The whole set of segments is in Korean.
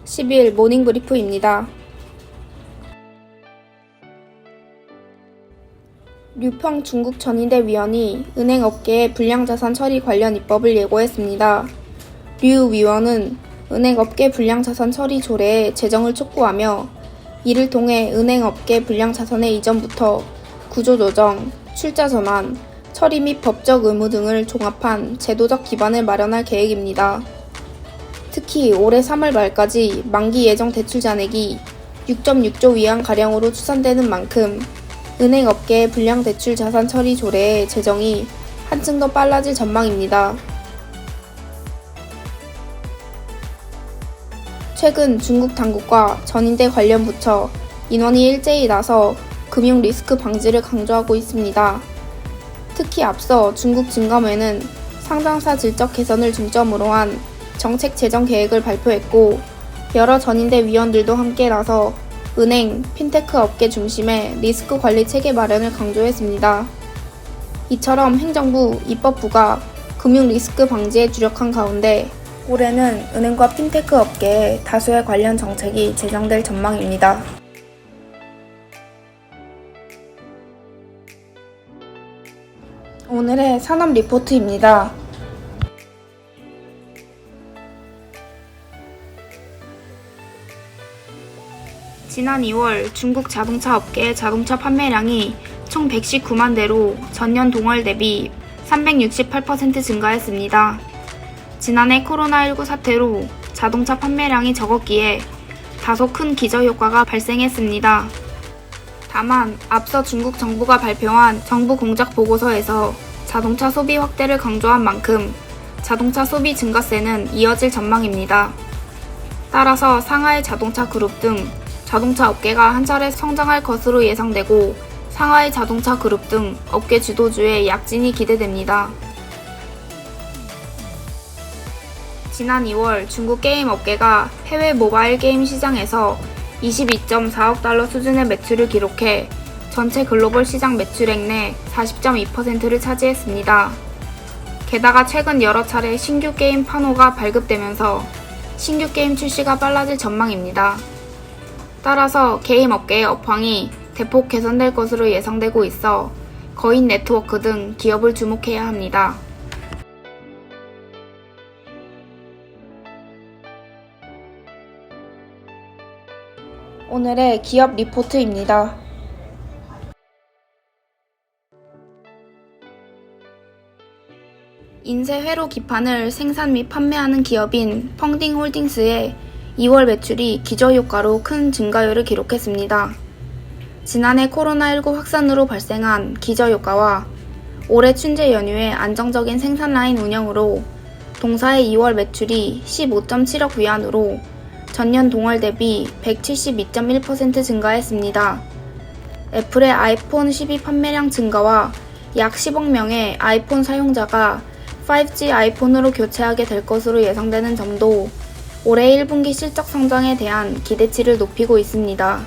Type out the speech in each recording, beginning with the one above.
(10일) 모닝브리프입니다. 류평 중국 전인대 위원이 은행업계의 불량자산 처리 관련 입법을 예고했습니다. 류 위원은 은행업계 불량자산 처리 조례에 제정을 촉구하며 이를 통해 은행업계 불량자산의 이전부터 구조조정, 출자전환, 처리 및 법적 의무 등을 종합한 제도적 기반을 마련할 계획입니다. 특히 올해 3월 말까지 만기 예정 대출 잔액이 6.6조 위안가량으로 추산되는 만큼 은행업계의 불량대출 자산 처리 조례의 제정이 한층 더 빨라질 전망입니다. 최근 중국 당국과 전인대 관련 부처, 인원이 일제히 나서 금융 리스크 방지를 강조하고 있습니다. 특히 앞서 중국 증감회는 상장사 질적 개선을 중점으로 한 정책 제정 계획을 발표했고, 여러 전인대 위원들도 함께 나서 은행, 핀테크 업계 중심의 리스크 관리 체계 마련을 강조했습니다. 이처럼 행정부, 입법부가 금융 리스크 방지에 주력한 가운데 올해는 은행과 핀테크 업계에 다수의 관련 정책이 제정될 전망입니다. 오늘의 산업 리포트입니다. 지난 2월 중국 자동차 업계의 자동차 판매량이 총 119만 대로 전년 동월 대비 368% 증가했습니다. 지난해 코로나19 사태로 자동차 판매량이 적었기에 다소 큰 기저효과가 발생했습니다. 다만 앞서 중국 정부가 발표한 정부 공작 보고서에서 자동차 소비 확대를 강조한 만큼 자동차 소비 증가세는 이어질 전망입니다. 따라서 상하이 자동차 그룹 등 자동차 업계가 한 차례 성장할 것으로 예상되고 상하이 자동차 그룹 등 업계 주도주의 약진이 기대됩니다. 지난 2월 중국 게임 업계가 해외 모바일 게임 시장에서 22.4억 달러 수준의 매출을 기록해 전체 글로벌 시장 매출액 내 40.2%를 차지했습니다. 게다가 최근 여러 차례 신규 게임 판호가 발급되면서 신규 게임 출시가 빨라질 전망입니다. 따라서 게임 업계의 업황이 대폭 개선될 것으로 예상되고 있어 거인 네트워크 등 기업을 주목해야 합니다. 오늘의 기업 리포트입니다. 인쇄 회로 기판을 생산 및 판매하는 기업인 펑딩홀딩스의 2월 매출이 기저효과로 큰 증가율을 기록했습니다. 지난해 코로나19 확산으로 발생한 기저효과와 올해 춘제 연휴의 안정적인 생산 라인 운영으로 동사의 2월 매출이 15.7억 위안으로 전년 동월 대비 172.1% 증가했습니다. 애플의 아이폰 12 판매량 증가와 약 10억 명의 아이폰 사용자가 5G 아이폰으로 교체하게 될 것으로 예상되는 점도 올해 1분기 실적 성장에 대한 기대치를 높이고 있습니다.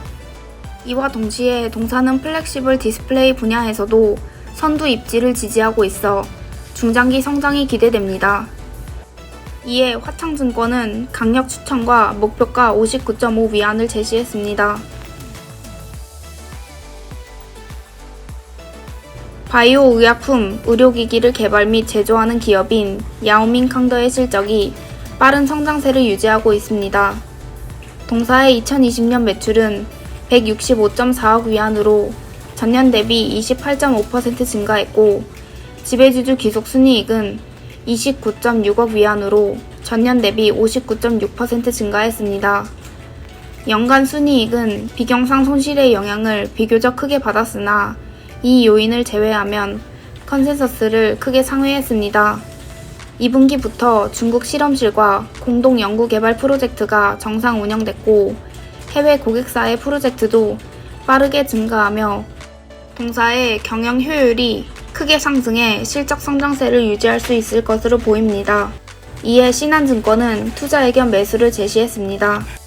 이와 동시에 동사는 플렉시블 디스플레이 분야에서도 선두 입지를 지지하고 있어 중장기 성장이 기대됩니다. 이에 화창증권은 강력 추천과 목표가 59.5 위안을 제시했습니다. 바이오 의약품, 의료기기를 개발 및 제조하는 기업인 야오밍캉더의 실적이 빠른 성장세를 유지하고 있습니다. 동사의 2020년 매출은 165.4억 위안으로 전년 대비 28.5% 증가했고 지배주주 기속순이익은 29.6억 위안으로 전년 대비 59.6% 증가했습니다. 연간 순이익은 비경상 손실의 영향을 비교적 크게 받았으나 이 요인을 제외하면 컨센서스를 크게 상회했습니다. 2분기부터 중국 실험실과 공동 연구개발 프로젝트가 정상 운영됐고 해외 고객사의 프로젝트도 빠르게 증가하며 동사의 경영 효율이 크게 상승해 실적 성장세를 유지할 수 있을 것으로 보입니다. 이에 신한증권은 투자 의견 매수를 제시했습니다.